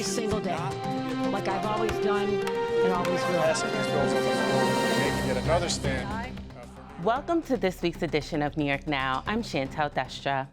single day, like I've always done and always will. Passing these bills on the floor, making yet another stand. Welcome to this week's edition of New York Now. I'm Chantal Destra.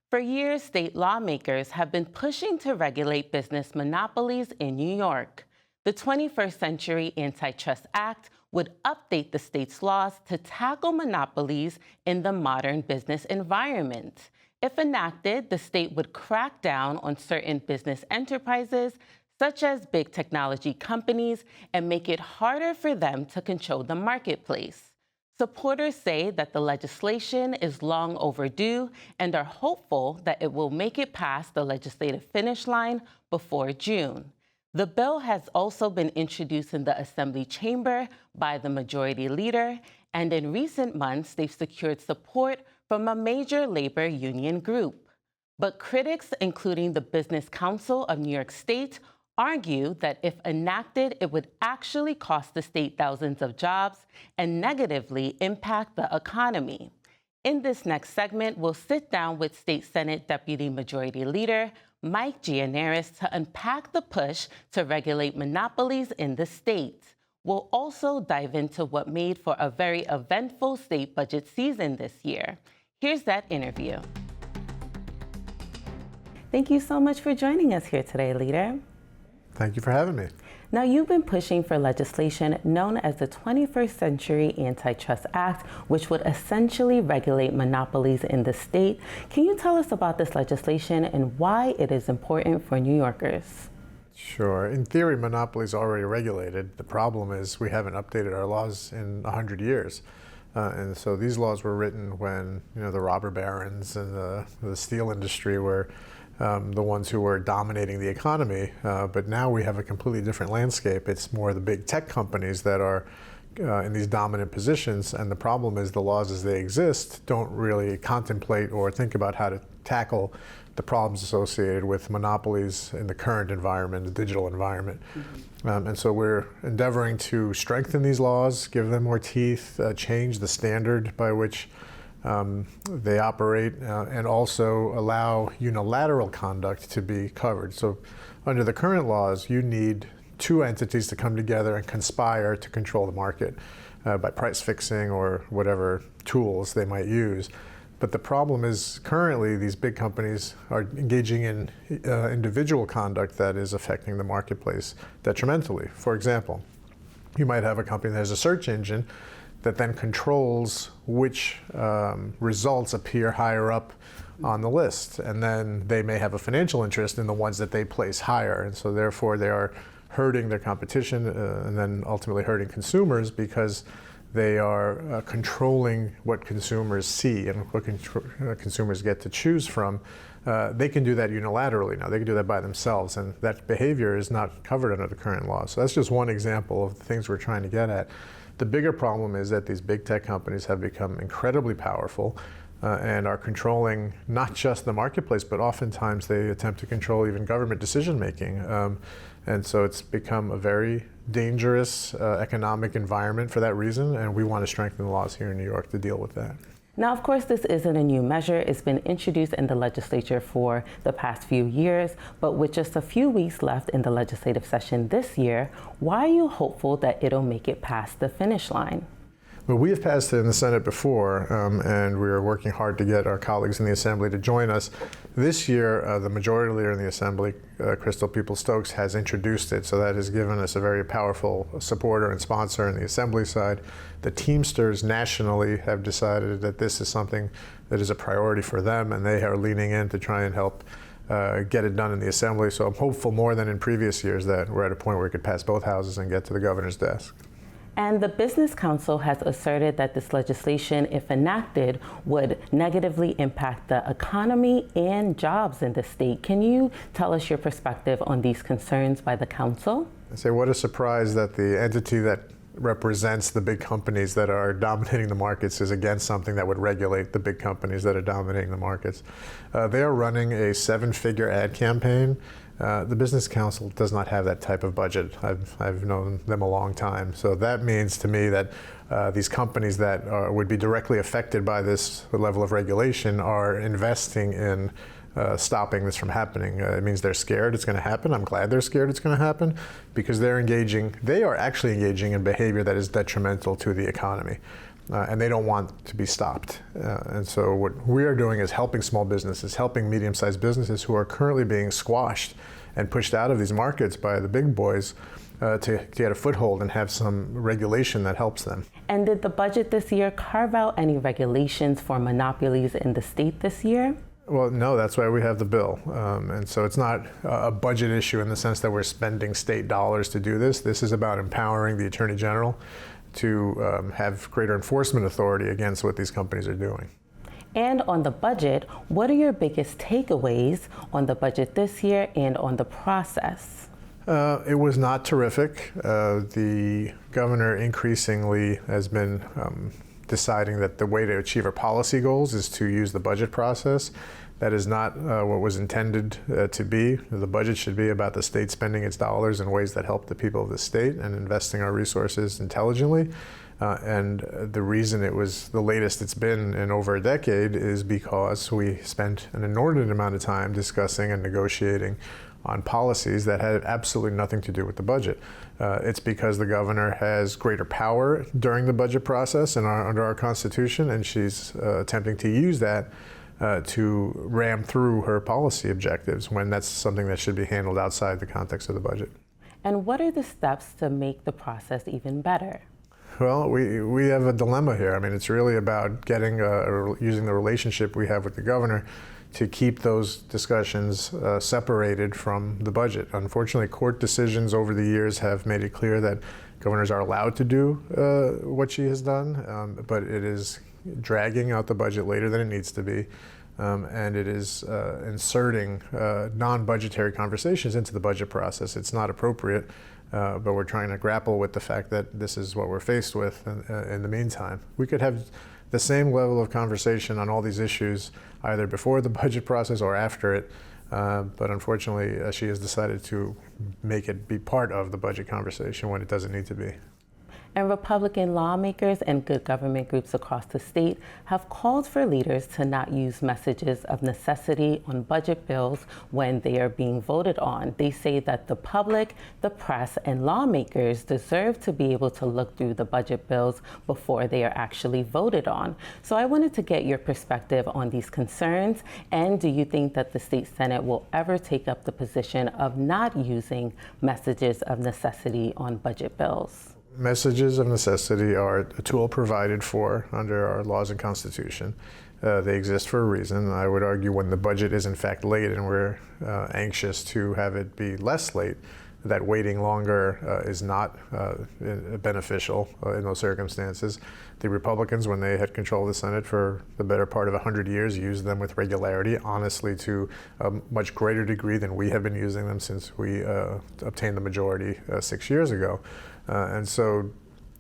For years, state lawmakers have been pushing to regulate business monopolies in New York. The 21st Century Antitrust Act would update the state's laws to tackle monopolies in the modern business environment. If enacted, the state would crack down on certain business enterprises, such as big technology companies, and make it harder for them to control the marketplace. Supporters say that the legislation is long overdue and are hopeful that it will make it past the legislative finish line before June. The bill has also been introduced in the Assembly chamber by the majority leader, and in recent months, they've secured support from a major labor union group. But critics, including the Business Council of New York State, argue that if enacted, it would actually cost the state thousands of jobs and negatively impact the economy. In this next segment, we'll sit down with State Senate Deputy Majority Leader Mike Gianaris to unpack the push to regulate monopolies in the state. We'll also dive into what made for a very eventful state budget season this year. Here's that interview. Thank you so much for joining us here today, Leader. Thank you for having me. Now, you've been pushing for legislation known as the 21st Century Antitrust Act, which would essentially regulate monopolies in the state. Can you tell us about this legislation and why it is important for New Yorkers? Sure. In theory, monopolies are already regulated. The problem is we haven't updated our laws in 100 years. And so these laws were written when, the robber barons and the steel industry were the ones who were dominating the economy, but now we have a completely different landscape. It's more the big tech companies that are in these dominant positions, and the problem is the laws as they exist don't really contemplate or think about how to tackle the problems associated with monopolies in the current environment, the digital environment. And so we're endeavoring to strengthen these laws, give them more teeth, change the standard by which they operate, and also allow unilateral conduct to be covered. So under the current laws, you need two entities to come together and conspire to control the market by price fixing or whatever tools they might use. But the problem is currently these big companies are engaging in individual conduct that is affecting the marketplace detrimentally. For example, you might have a company that has a search engine that then controls which results appear higher up on the list. And then they may have a financial interest in the ones that they place higher. And so therefore they are hurting their competition and then ultimately hurting consumers because they are controlling what consumers see and what consumers get to choose from. They can do that unilaterally now. They can do that by themselves, and that behavior is not covered under the current law. So that's just one example of the things we're trying to get at. The bigger problem is that these big tech companies have become incredibly powerful and are controlling not just the marketplace, but oftentimes they attempt to control even government decision making. And so it's become a very dangerous economic environment for that reason, and we want to strengthen the laws here in New York to deal with that. Now, of course, this isn't a new measure. It's been introduced in the legislature for the past few years, but with just a few weeks left in the legislative session this year, why are you hopeful that it'll make it past the finish line? Well, we have passed it in the Senate before, and we are working hard to get our colleagues in the Assembly to join us. This year, the majority leader in the Assembly, Crystal Peoples-Stokes, has introduced it, so that has given us a very powerful supporter and sponsor in the Assembly side. The Teamsters nationally have decided that this is something that is a priority for them, and they are leaning in to try and help get it done in the Assembly. So I'm hopeful more than in previous years that we're at a point where we could pass both houses and get to the governor's desk. And the Business Council has asserted that this legislation, if enacted, would negatively impact the economy and jobs in the state. Can you tell us your perspective on these concerns by the council? I say, what a surprise that the entity that represents the big companies that are dominating the markets is against something that would regulate the big companies that are dominating the markets. They are running a 7-figure ad campaign. The Business Council does not have that type of budget. I've known them a long time. So that means to me that these companies that would be directly affected by this level of regulation are investing in stopping this from happening. It means they're scared it's going to happen. I'm glad they're scared it's going to happen because they are actually engaging in behavior that is detrimental to the economy. And they don't want to be stopped. And so what we are doing is helping small businesses, helping medium-sized businesses who are currently being squashed and pushed out of these markets by the big boys to get a foothold and have some regulation that helps them. And did the budget this year carve out any regulations for monopolies in the state this year? Well, no, that's why we have the bill. And so it's not a budget issue in the sense that we're spending state dollars to do this. This is about empowering the Attorney General to have greater enforcement authority against what these companies are doing. And on the budget, what are your biggest takeaways on the budget this year and on the process? It was not terrific. The governor increasingly has been deciding that the way to achieve our policy goals is to use the budget process. That is not what was intended to be. The budget should be about the state spending its dollars in ways that help the people of the state and investing our resources intelligently. And the reason it was the latest it's been in over a decade is because we spent an inordinate amount of time discussing and negotiating on policies that had absolutely nothing to do with the budget. It's because the governor has greater power during the budget process and under our Constitution, and she's attempting to use that to ram through her policy objectives when that's something that should be handled outside the context of the budget. And what are the steps to make the process even better? Well, we have a dilemma here. I mean, it's really about getting using the relationship we have with the governor to keep those discussions separated from the budget. Unfortunately, court decisions over the years have made it clear that governors are allowed to do what she has done, but it is dragging out the budget later than it needs to be, and it is inserting non-budgetary conversations into the budget process. It's not appropriate, but we're trying to grapple with the fact that this is what we're faced with in the meantime. We could have the same level of conversation on all these issues either before the budget process or after it, but unfortunately she has decided to make it be part of the budget conversation when it doesn't need to be. And Republican lawmakers and good government groups across the state have called for leaders to not use messages of necessity on budget bills when they are being voted on. They say that the public, the press, and lawmakers deserve to be able to look through the budget bills before they are actually voted on. So I wanted to get your perspective on these concerns, and do you think that the state Senate will ever take up the position of not using messages of necessity on budget bills? Messages of necessity are a tool provided for under our laws and Constitution. They exist for a reason. I would argue when the budget is in fact late and we're anxious to have it be less late, that waiting longer is not beneficial in those circumstances. The Republicans, when they had control of the Senate for the better part of 100 years, used them with regularity, honestly to a much greater degree than we have been using them since we obtained the majority 6 years ago. And so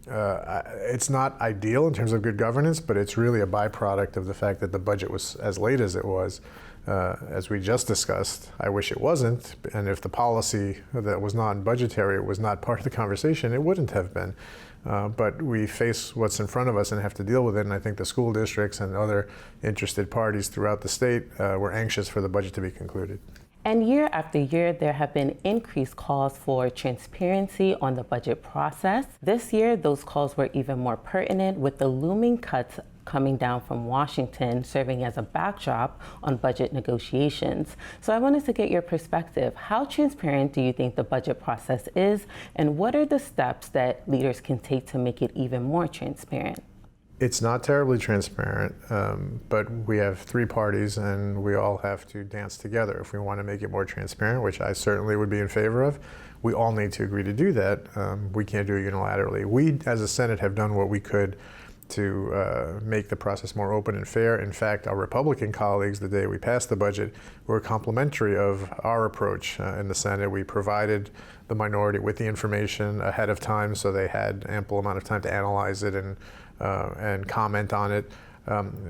it's not ideal in terms of good governance, but it's really a byproduct of the fact that the budget was as late as it was. As we just discussed, I wish it wasn't, and if the policy that was non-budgetary was not part of the conversation, it wouldn't have been. But we face what's in front of us and have to deal with it, and I think the school districts and other interested parties throughout the state were anxious for the budget to be concluded. And year after year, there have been increased calls for transparency on the budget process. This year, those calls were even more pertinent with the looming cuts coming down from Washington serving as a backdrop on budget negotiations. So I wanted to get your perspective. How transparent do you think the budget process is, and what are the steps that leaders can take to make it even more transparent? It's not terribly transparent, but we have three parties and we all have to dance together. If we want to make it more transparent, which I certainly would be in favor of, we all need to agree to do that. We can't do it unilaterally. We, as a Senate, have done what we could to make the process more open and fair. In fact, our Republican colleagues, the day we passed the budget, were complimentary of our approach in the Senate. We provided the minority with the information ahead of time, so they had ample amount of time to analyze it and comment on it.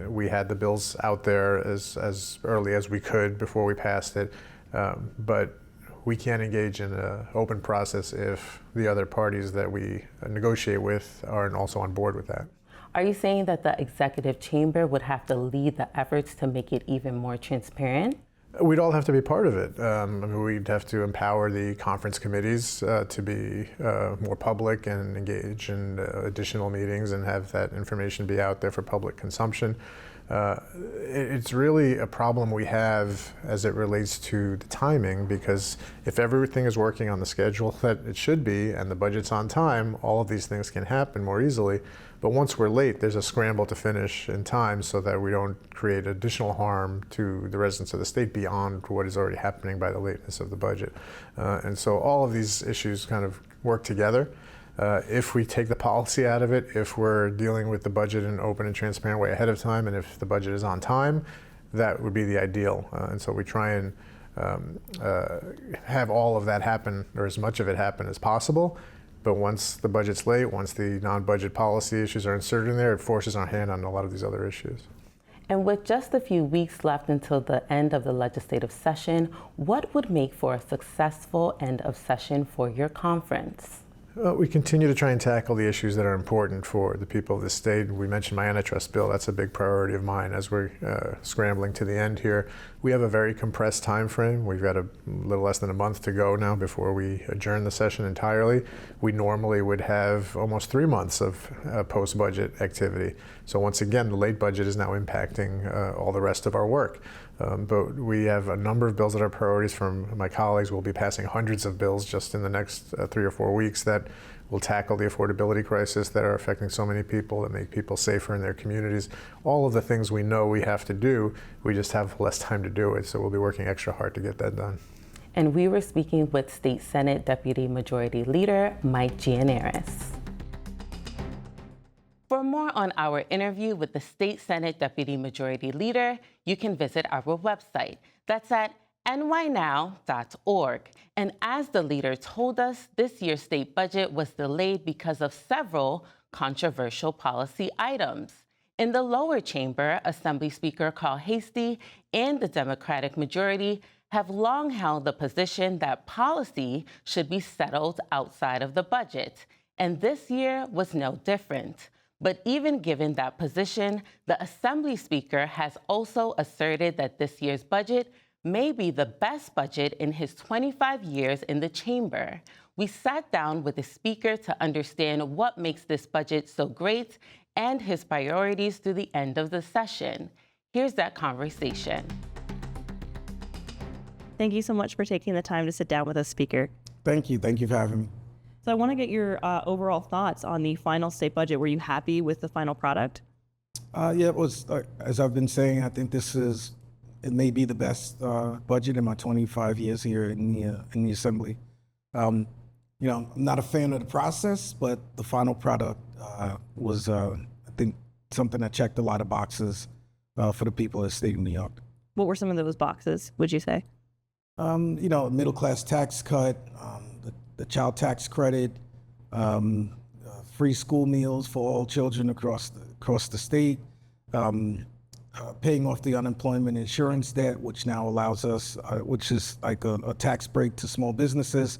We had the bills out there as early as we could before we passed it, but we can't engage in an open process if the other parties that we negotiate with aren't also on board with that. Are you saying that the executive chamber would have to lead the efforts to make it even more transparent? We'd all have to be part of it. I mean, we'd have to empower the conference committees to be more public and engage in additional meetings and have that information be out there for public consumption. It's really a problem we have as it relates to the timing, because if everything is working on the schedule that it should be and the budget's on time, all of these things can happen more easily. But once we're late, there's a scramble to finish in time so that we don't create additional harm to the residents of the state beyond what is already happening by the lateness of the budget. And so all of these issues kind of work together. If we take the policy out of it, if we're dealing with the budget in an open and transparent way ahead of time, and if the budget is on time, that would be the ideal. And so we try and have all of that happen, or as much of it happen as possible. But once the budget's late, once the non-budget policy issues are inserted in there, it forces our hand on a lot of these other issues. And with just a few weeks left until the end of the legislative session, what would make for a successful end of session for your conference? We continue to try and tackle the issues that are important for the people of the state. We mentioned my antitrust bill. That's a big priority of mine as we're scrambling to the end here. We have a very compressed time frame. We've got a little less than a month to go now before we adjourn the session entirely. We normally would have almost 3 months of post-budget activity. So once again, the late budget is now impacting all the rest of our work. But we have a number of bills that are priorities from my colleagues. We'll be passing hundreds of bills just in the next 3 or 4 weeks that will tackle the affordability crisis that are affecting so many people, that make people safer in their communities. All of the things we know we have to do, we just have less time to do it. So we'll be working extra hard to get that done. And we were speaking with State Senate Deputy Majority Leader Mike Gianaris. For more on our interview with the State Senate Deputy Majority Leader, you can visit our website. That's at nynow.org. And as the leader told us, this year's state budget was delayed because of several controversial policy items. In the lower chamber, Assembly Speaker Carl Heastie and the Democratic majority have long held the position that policy should be settled outside of the budget. And this year was no different. But even given that position, the Assembly Speaker has also asserted that this year's budget may be the best budget in his 25 years in the chamber. We sat down with the Speaker to understand what makes this budget so great and his priorities through the end of the session. Here's that conversation. Thank you so much for taking the time to sit down with us, Speaker. Thank you. Thank you for having me. So I want to get your overall thoughts on the final state budget. Were you happy with the final product? Yeah, it was, as I've been saying, I think it may be the best budget in my 25 years here in the Assembly. I'm not a fan of the process, but the final product was, I think, something that checked a lot of boxes for the people of the state of New York. What were some of those boxes, would you say? Middle class tax cut, the child tax credit, free school meals for all children across the state, paying off the unemployment insurance debt, which now allows us, which is like a tax break to small businesses.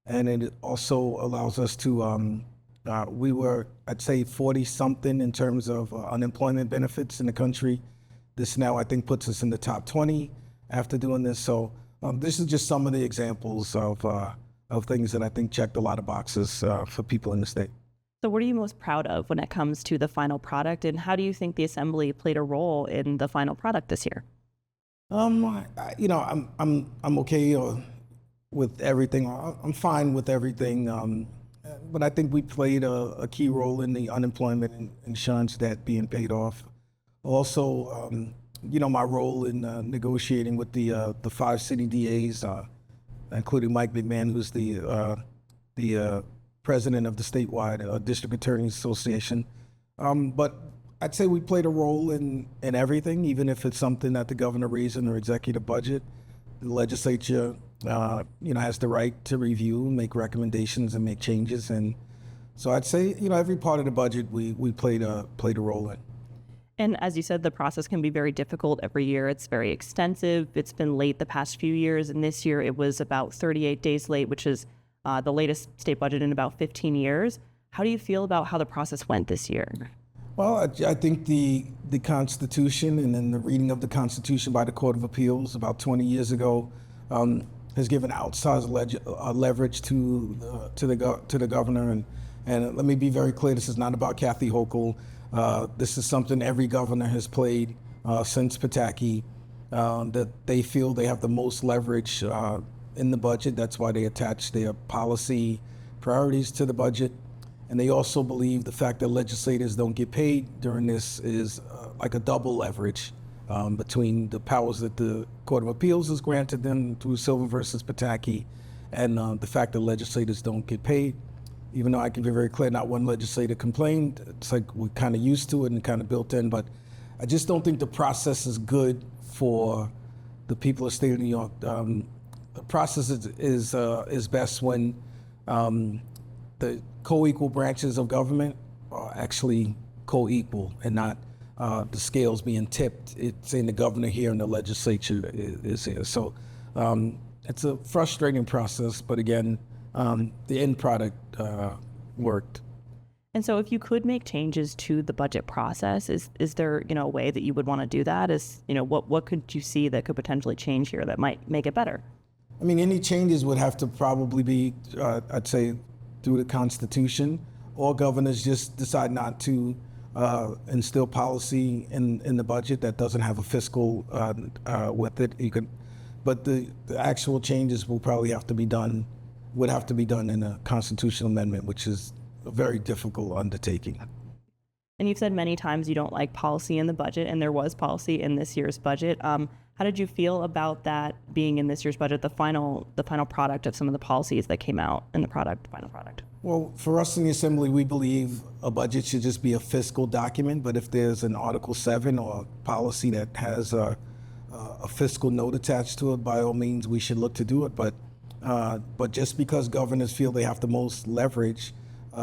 And it also allows us to, we were, I'd say 40 something in terms of unemployment benefits in the country. This now I think puts us in the top 20 after doing this. So this is just some of the examples of things that I think checked a lot of boxes for people in the state. So what are you most proud of when it comes to the final product, and how do you think the Assembly played a role in the final product this year? I'm okay with everything. I'm fine with everything, but I think we played a key role in the unemployment insurance debt being paid off. Also, my role in negotiating with the 5 city DAs, including Mike McMahon, who's the president of the statewide District Attorneys Association. But I'd say we played a role in everything, even if it's something that the governor raised in their executive budget. The legislature, has the right to review, make recommendations, and make changes. And so I'd say, every part of the budget we played a role in. And as you said, the process can be very difficult every year. It's very extensive. It's been late the past few years, and this year it was about 38 days late, which is the latest state budget in about 15 years. How do you feel about how the process went this year? Well, I think the Constitution and then the reading of the Constitution by the Court of Appeals about 20 years ago has given outsized leverage to the governor. And let me be very clear: this is not about Kathy Hochul. This is something every governor has played since Pataki. That they feel they have the most leverage in the budget. That's why they attach their policy priorities to the budget. And they also believe the fact that legislators don't get paid during this is like a double leverage between the powers that the Court of Appeals has granted them through Silver versus Pataki and the fact that legislators don't get paid. Even though I can be very clear, not one legislator complained. It's like we're kind of used to it and kind of built in, but I just don't think the process is good for the people of the state of New York. The process is best when the co-equal branches of government are actually co-equal and not the scales being tipped. It's saying the governor here and the legislature is here. So it's a frustrating process, but again, the end product worked. And so if you could make changes to the budget process, is there, a way that you would want to do that? What could you see that could potentially change here that might make it better? I mean, any changes would have to probably be, I'd say, through the Constitution, or governors just decide not to instill policy in the budget that doesn't have a fiscal with it. But the actual changes would have to be done in a constitutional amendment, which is a very difficult undertaking. And you've said many times you don't like policy in the budget, and there was policy in this year's budget. How did you feel about that being in this year's budget, the final product of some of the policies that came out in the final product? Well, for us in the Assembly, we believe a budget should just be a fiscal document, but if there's an Article 7 or a policy that has a fiscal note attached to it, by all means, we should look to do it. But just because governors feel they have the most leverage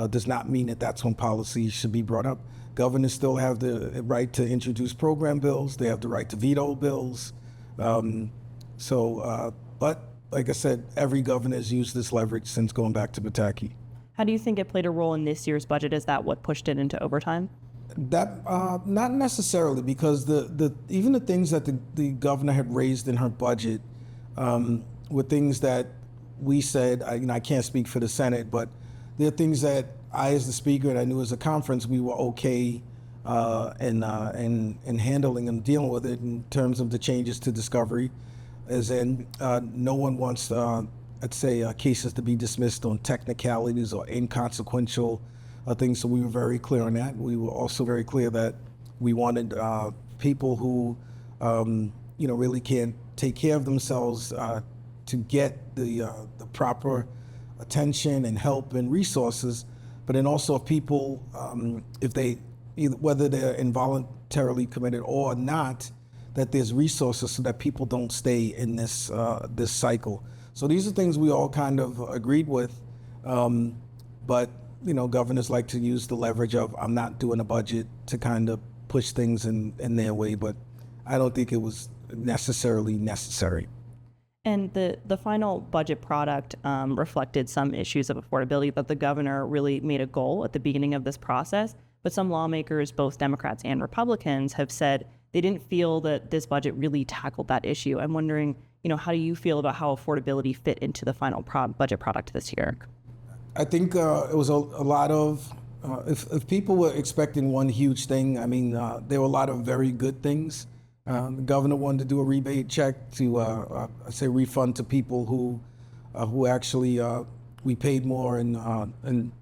does not mean that that's when policy should be brought up. Governors still have the right to introduce program bills. They have the right to veto bills. But like I said, every governor has used this leverage since going back to Pataki. How do you think it played a role in this year's budget? Is that what pushed it into overtime? That not necessarily, because even the things that the governor had raised in her budget were things that we said, I can't speak for the Senate, but there are things that I, as the speaker, and I knew as a conference, we were okay in handling and dealing with it in terms of the changes to discovery, as in no one wants, I'd say, cases to be dismissed on technicalities or inconsequential things. So we were very clear on that. We were also very clear that we wanted people who, really can't take care of themselves to get the proper attention and help and resources. But then also if people, if they, whether they're involuntarily committed or not, that there's resources so that people don't stay in this cycle. So these are things we all kind of agreed with, but governors like to use the leverage of I'm not doing a budget to kind of push things in their way, but I don't think it was necessarily necessary. And the final budget product reflected some issues of affordability that the governor really made a goal at the beginning of this process. But some lawmakers, both Democrats and Republicans, have said they didn't feel that this budget really tackled that issue. I'm wondering, how do you feel about how affordability fit into the final budget product this year? I think it was a lot of, if people were expecting one huge thing, there were a lot of very good things. The governor wanted to do a rebate check to, refund to people who actually we paid more in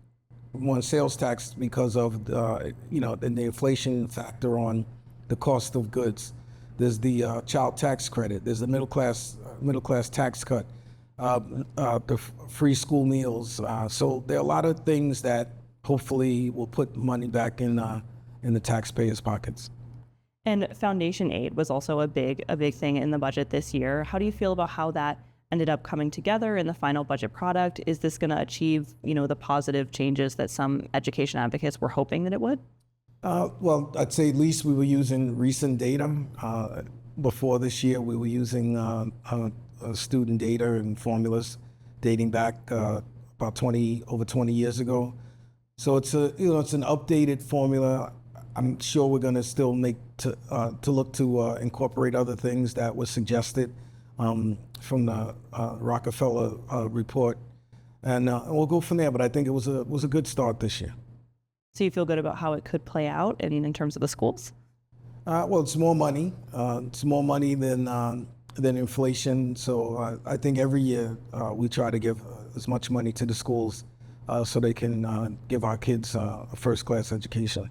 more sales tax because of the inflation factor on the cost of goods. There's the child tax credit. There's the middle class tax cut. The free school meals. So there are a lot of things that hopefully will put money back in the taxpayers' pockets. And foundation aid was also a big thing in the budget this year. How do you feel about how that ended up coming together in the final budget product? Is this going to achieve, the positive changes that some education advocates were hoping that it would? Well, I'd say at least we were using recent data. Before this year, we were using student data and formulas dating back about over 20 years ago. So it's an updated formula. I'm sure we're going to still look to incorporate other things that were suggested from the Rockefeller report, and we'll go from there. But I think it was a good start this year. So you feel good about how it could play out in terms of the schools? Well, it's more money. It's more money than inflation. So I think every year we try to give as much money to the schools so they can give our kids a first-class education.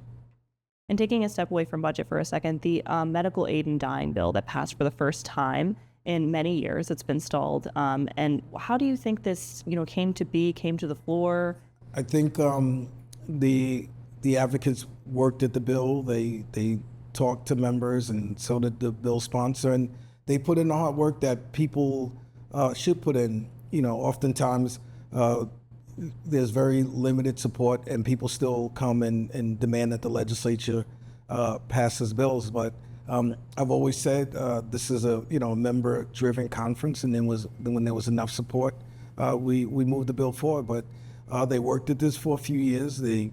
And taking a step away from budget for a second, the medical aid in dying bill that passed for the first time in many years, it's been stalled. And how do you think this, came to the floor? I think the advocates worked at the bill. They talked to members, and so did the bill sponsor, and they put in the hard work that people should put in. Oftentimes there's very limited support, and people still come and demand that the legislature passes bills. But I've always said this is a member-driven conference, and then when there was enough support, we moved the bill forward. But they worked at this for a few years. They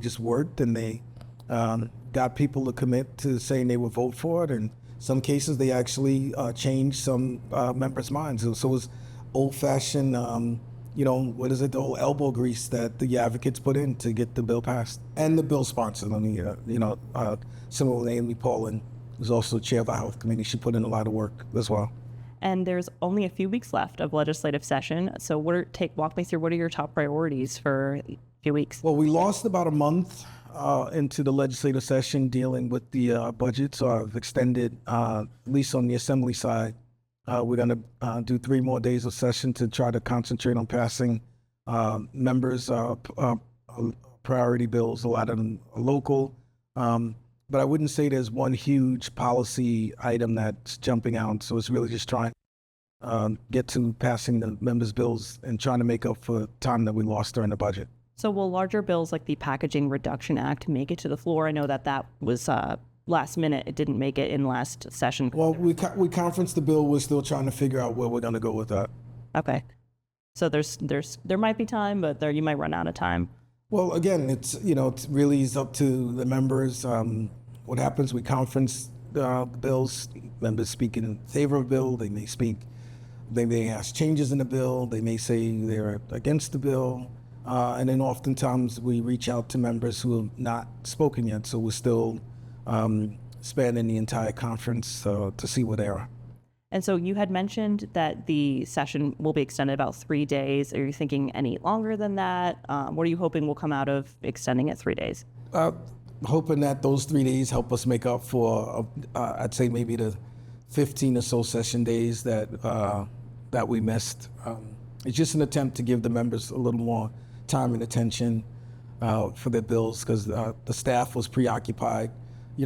just worked, and they got people to commit to saying they would vote for it. And some cases they actually changed some members' minds. So it was old-fashioned. What is it? The old elbow grease that the advocates put in to get the bill passed, and the bill sponsor. Similarly, Amy Paulin was also chair of the Health Committee. She put in a lot of work as well. And there's only a few weeks left of legislative session. So walk me through what are your top priorities for a few weeks? Well, we lost about a month into the legislative session dealing with the budget, so I've extended, at least on the Assembly side. We're going to do 3 more days of session to try to concentrate on passing members' priority bills. A lot of them are local, but I wouldn't say there's one huge policy item that's jumping out. So it's really just trying to get to passing the members' bills and trying to make up for time that we lost during the budget. So will larger bills like the Packaging Reduction Act make it to the floor? I know that was last minute. It didn't make it in last session. Well, we conferenced the bill. We're still trying to figure out where we're going to go with that. Okay. So there might be time, but you might run out of time. Well, again, it really is up to the members. What happens? We conference the bills. Members speak in favor of the bill. They may ask changes in the bill. They may say they're against the bill. And then oftentimes we reach out to members who have not spoken yet. So we're still spanning the entire conference to see where they are. And so you had mentioned that the session will be extended about 3 days. Are you thinking any longer than that? What are you hoping will come out of extending it 3 days? Hoping that those 3 days help us make up for, I'd say maybe the 15 or so session days that we missed. It's just an attempt to give the members a little more time and attention for their bills, because the staff was preoccupied.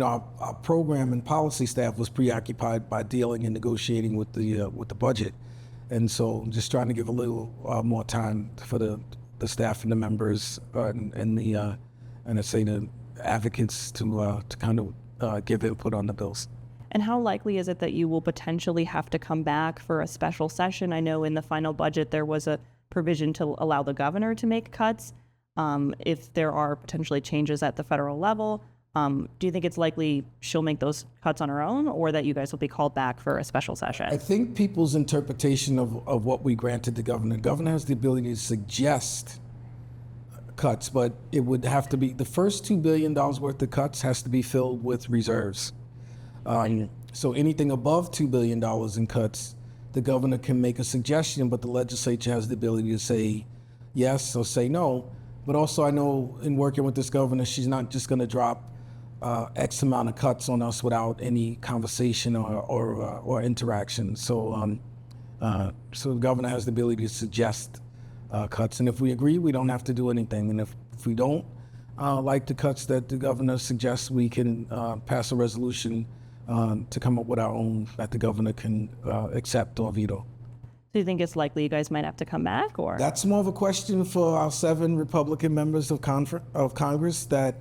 Our program and policy staff was preoccupied by dealing and negotiating with the budget, and so just trying to give a little more time for the staff and the members and I say the advocates to kind of give input on the bills. And how likely is it that you will potentially have to come back for a special session? I know in the final budget there was a provision to allow the governor to make cuts if there are potentially changes at the federal level. Do you think it's likely she'll make those cuts on her own, or that you guys will be called back for a special session? I think people's interpretation of what we granted the governor has the ability to suggest cuts, but it would have to be, the first $2 billion worth of cuts has to be filled with reserves. So anything above $2 billion in cuts, the governor can make a suggestion, but the legislature has the ability to say yes or say no. But also I know in working with this governor, she's not just going to drop X amount of cuts on us without any conversation or interaction. So the governor has the ability to suggest cuts. And if we agree, we don't have to do anything. And if we don't like the cuts that the governor suggests, we can pass a resolution to come up with our own that the governor can accept or veto. Do you think it's likely you guys might have to come back, or? That's more of a question for our 7 Republican members of Congress, that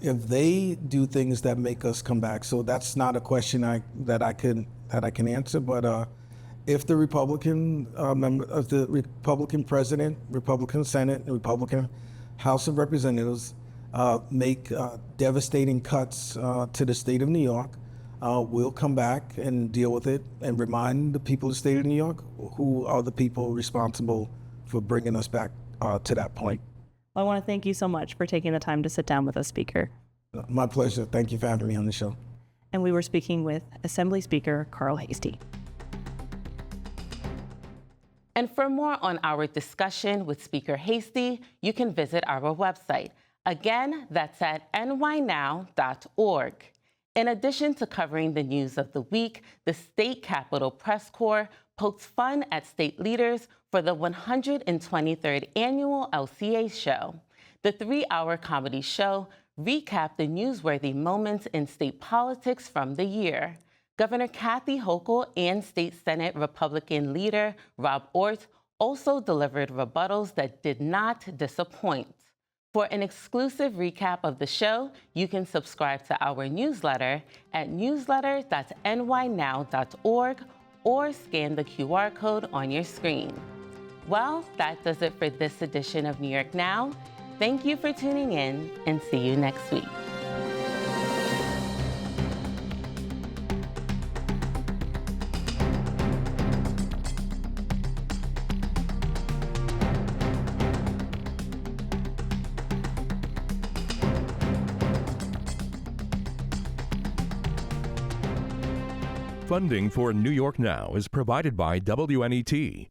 if they do things that make us come back. So that's not a question that I can answer. But if the Republican of the Republican president, Republican Senate, and Republican House of Representatives make devastating cuts to the state of New York, we'll come back and deal with it and remind the people of the state of New York who are the people responsible for bringing us back to that point. I want to thank you so much for taking the time to sit down with us, Speaker. My pleasure. Thank you for having me on the show. And we were speaking with Assembly Speaker Carl Heastie. And for more on our discussion with Speaker Heastie, you can visit our website. Again, that's at nynow.org. In addition to covering the news of the week, the State Capitol Press Corps pokes fun at state leaders for the 123rd Annual LCA Show. The 3-hour comedy show recapped the newsworthy moments in state politics from the year. Governor Kathy Hochul and State Senate Republican leader Rob Ortt also delivered rebuttals that did not disappoint. For an exclusive recap of the show, you can subscribe to our newsletter at newsletter.nynow.org or scan the QR code on your screen. Well, that does it for this edition of New York Now. Thank you for tuning in, and see you next week. Funding for New York Now is provided by WNET